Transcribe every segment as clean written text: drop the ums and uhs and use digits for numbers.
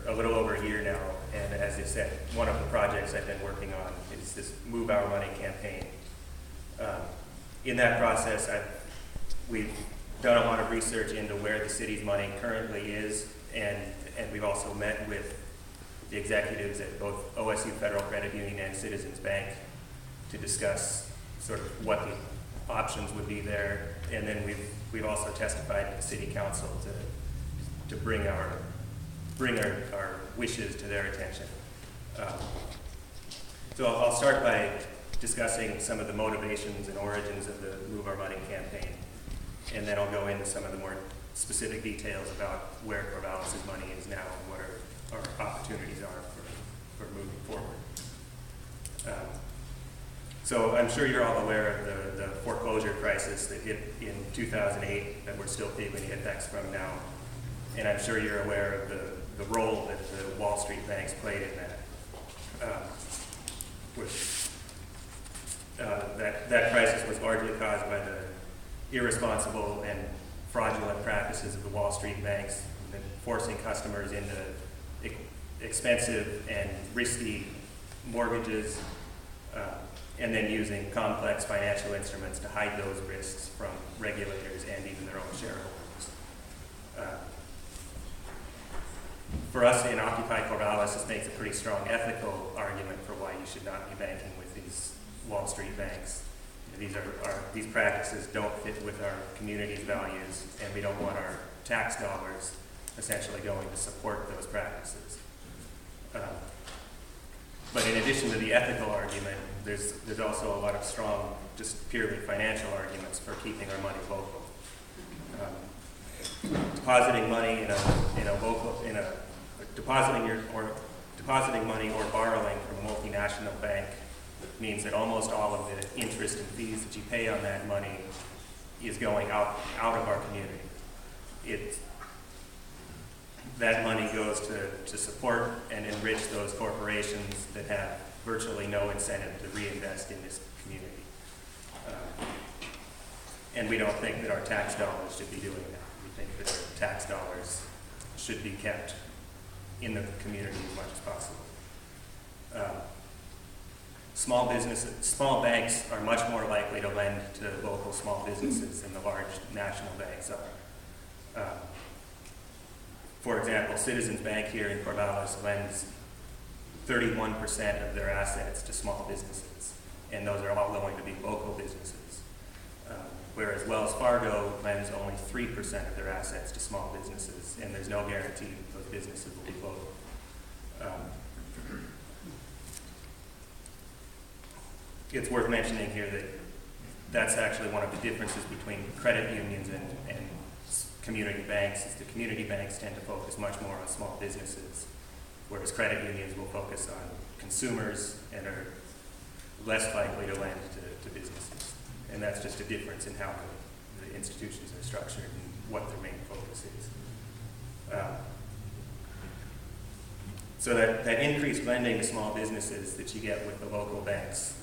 for a little over a year now, and as I said, one of the projects I've been working on is this Move Our Money campaign. In that process, we've done a lot of research into where the city's money currently is, and we've also met with the executives at both OSU Federal Credit Union and Citizens Bank to discuss sort of what the options would be there, and then we've also testified at the City Council to bring our wishes to their attention. So I'll start by discussing some of the motivations and origins of the Move Our Money campaign, and then I'll go into some of the more specific details about where Corvallis' money is now and what our opportunities are for moving forward. So I'm sure you're all aware of the foreclosure crisis that hit in 2008 that we're still feeling the effects from now. And I'm sure you're aware of the role that the Wall Street banks played in that. That crisis was largely caused by the irresponsible and fraudulent practices of the Wall Street banks, and forcing customers into expensive and risky mortgages, and then using complex financial instruments to hide those risks from regulators and even their own shareholders. For us in Occupy Corvallis, this makes a pretty strong ethical argument for why you should not be banking with these Wall Street banks. These practices don't fit with our community's values, and we don't want our tax dollars essentially going to support those practices. But in addition to the ethical argument, there's also a lot of strong, just purely financial arguments for keeping our money local. Depositing money depositing money or borrowing from a multinational bank means that almost all of the interest and fees that you pay on that money is going out of our community. That money goes to support and enrich those corporations that have virtually no incentive to reinvest in this community. And we don't think that our tax dollars should be doing that. We think that our tax dollars should be kept in the community as much as possible. Small banks are much more likely to lend to local small businesses than the large national banks are. For example, Citizens Bank here in Corvallis lends 31% of their assets to small businesses, and those are all going to be local businesses. Whereas Wells Fargo lends only 3% of their assets to small businesses, and there's no guarantee that those businesses will be local. It's worth mentioning here that that's actually one of the differences between credit unions and community banks, is the community banks tend to focus much more on small businesses, whereas credit unions will focus on consumers and are less likely to lend to businesses. And that's just a difference in how the institutions are structured and what their main focus is. So that increased lending to small businesses that you get with the local banks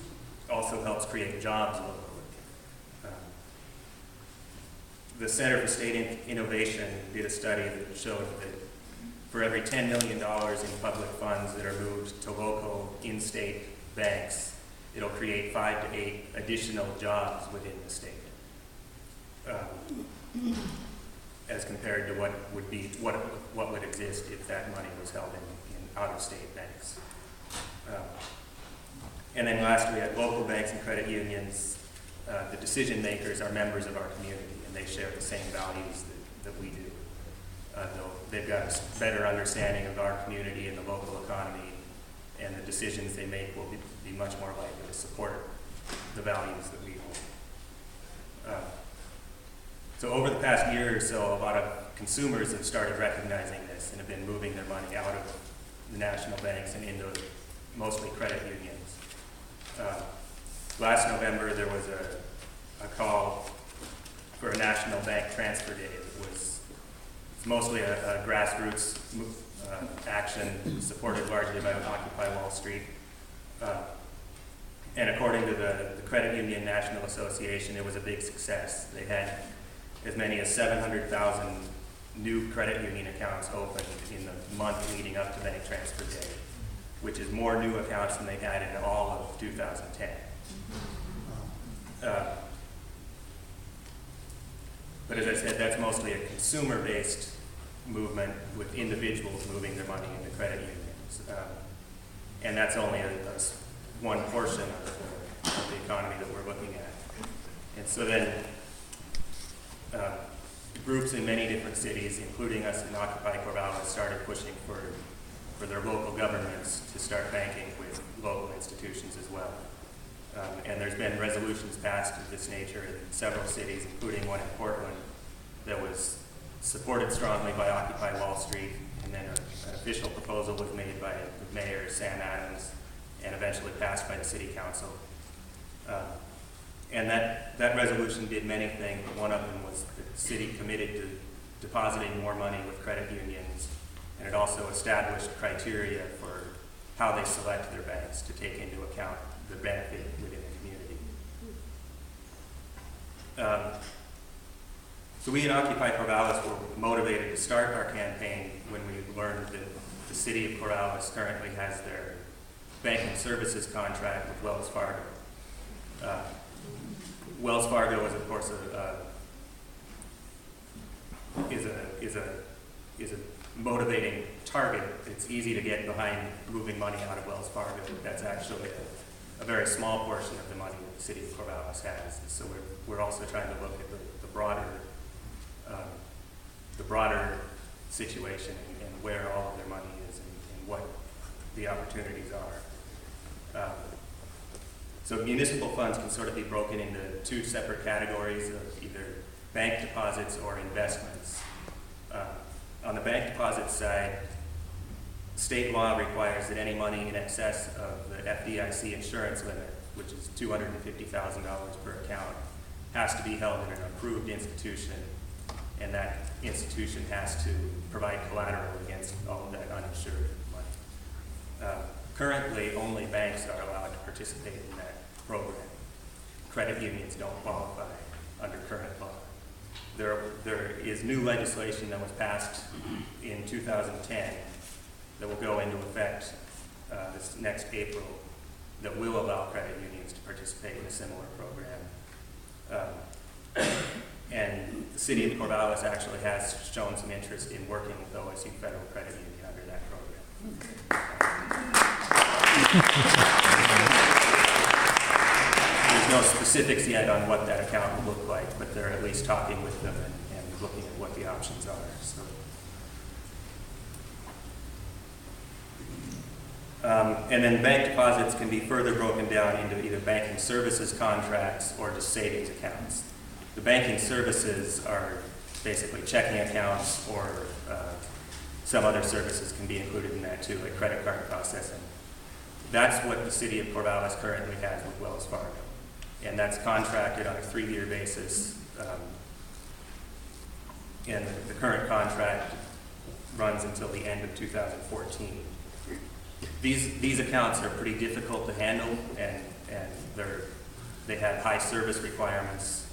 also helps create jobs locally. The Center for State Innovation did a study that showed that for every $10 million in public funds that are moved to local in-state banks, it'll create 5 to 8 additional jobs within the state, as compared to what would exist if that money was held in out-of-state banks. And then lastly, at local banks and credit unions, the decision makers are members of our community, and they share the same values that we do. They've got a better understanding of our community and the local economy, and the decisions they make will be much more likely to support the values that we hold. So over the past year or so, a lot of consumers have started recognizing this and have been moving their money out of the national banks and into mostly credit unions. Last November, there was a call for a national bank transfer day. It's mostly a grassroots action supported largely by Occupy Wall Street. And according to the Credit Union National Association, it was a big success. They had as many as 700,000 new credit union accounts opened in the month leading up to bank transfer day, which is more new accounts than they had in all of 2010. But as I said, that's mostly a consumer-based movement with individuals moving their money into credit unions. And that's only one portion of the economy that we're looking at. And so then groups in many different cities, including us in Occupy Corvallis, started pushing for their local governments to start banking with local institutions as well. And there's been resolutions passed of this nature in several cities, including one in Portland that was supported strongly by Occupy Wall Street, and then an official proposal was made by the mayor, Sam Adams, and eventually passed by the city council. And that resolution did many things, but one of them was the city committed to depositing more money with credit unions, and it also established criteria for how they select their banks to take into account the benefit within the community. So we at Occupy Corvallis were motivated to start our campaign when we learned that the City of Corvallis currently has their banking services contract with Wells Fargo. Wells Fargo is, of course, is a motivating target. It's easy to get behind moving money out of Wells Fargo. That's actually a very small portion of the money that the City of Corvallis has. So we're also trying to look at the broader situation and where all of their money is and what the opportunities are. So municipal funds can sort of be broken into two separate categories of either bank deposits or investments. On the bank deposit side, state law requires that any money in excess of the FDIC insurance limit, which is $250,000 per account, has to be held in an approved institution, and that institution has to provide collateral against all of that uninsured money. Currently, only banks are allowed to participate in that program. Credit unions don't qualify under current law. There is new legislation that was passed in 2010 that will go into effect this next April that will allow credit unions to participate in a similar program. And the City of Corvallis actually has shown some interest in working with OSU Federal Credit Union under that program. There's no specifics yet on what that account will look like, but they're at least talking with them and looking at what the options are. So, and then bank deposits can be further broken down into either banking services contracts or just savings accounts. The banking services are basically checking accounts, or some other services can be included in that too, like credit card processing. That's what the City of Corvallis currently has with Wells Fargo. And that's contracted on a 3-year basis. And the current contract runs until the end of 2014. These accounts are pretty difficult to handle, and they have high service requirements,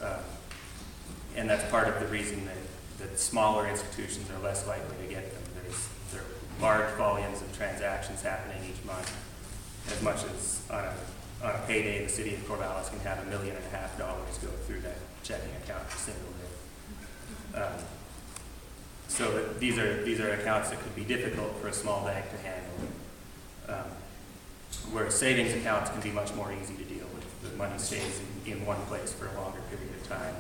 and that's part of the reason that smaller institutions are less likely to get them. There are large volumes of transactions happening each month. As much as on a payday, the City of Corvallis can have $1.5 million go through that checking account in a single day. So these are accounts that could be difficult for a small bank to handle. Whereas savings accounts can be much more easy to deal with. The money stays in one place for a longer period of time,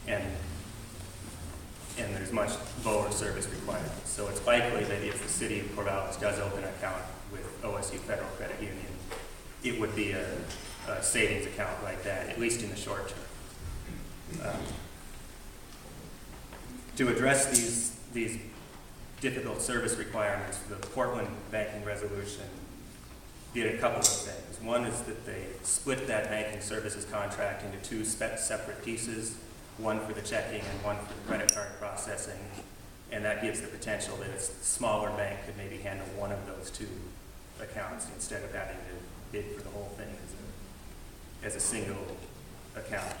and there's much lower service requirements. So it's likely that if the City of Corvallis does open an account with OSU Federal Credit Union, it would be a savings account like that, at least in the short term. To address these difficult service requirements, the Portland banking resolution did a couple of things. One is that they split that banking services contract into two separate pieces, one for the checking and one for the credit card processing, and that gives the potential that a smaller bank could maybe handle one of those two accounts instead of having to bid for the whole thing as a single account.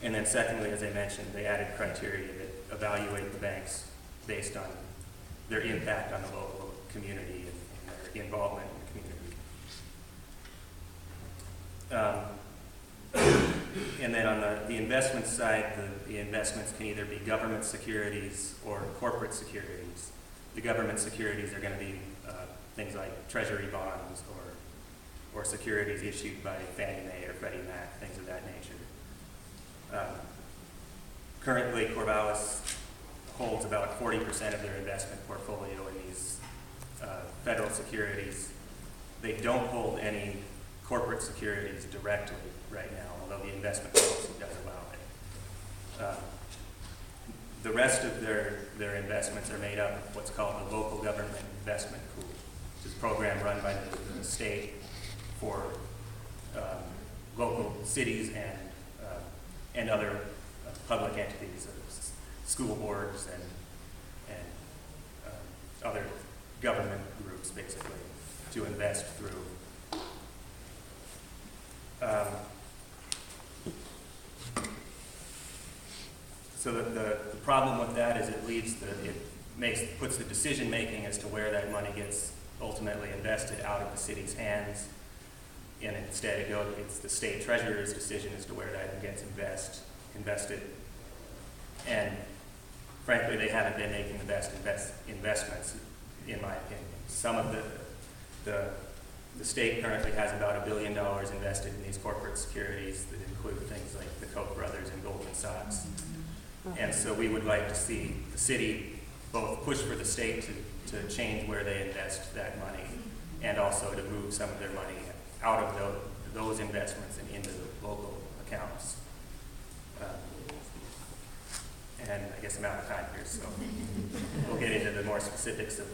And then secondly, as I mentioned, they added criteria that evaluate the banks based on their impact on the local community and their involvement in the community. And then on the investment side, the investments can either be government securities or corporate securities. The government securities are going to be things like treasury bonds or securities issued by Fannie Mae or Freddie Mac, things of that nature. Currently, Corvallis holds about 40% of their investment portfolio in these federal securities. They don't hold any corporate securities directly right now, although the investment policy does allow it. The rest of their investments are made up of what's called the Local Government Investment Pool, which is a program run by the state for local cities and other public entities, school boards and other government groups, basically, to invest through. So the problem with that is it puts the decision making as to where that money gets ultimately invested out of the city's hands, and instead it's the state treasurer's decision as to where that gets invested. And frankly, they haven't been making the best investments, in my opinion. Some of the state currently has about $1 billion invested in these corporate securities that include things like the Koch brothers and Goldman Sachs. And so we would like to see the city both push for the state to change where they invest that money, and also to move some of their money out of those investments and into the local accounts. And I guess I'm out of time here, so we'll get into the more specifics of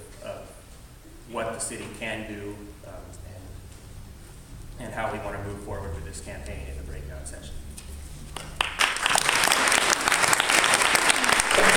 what the city can do and how we want to move forward with this campaign in the breakout session.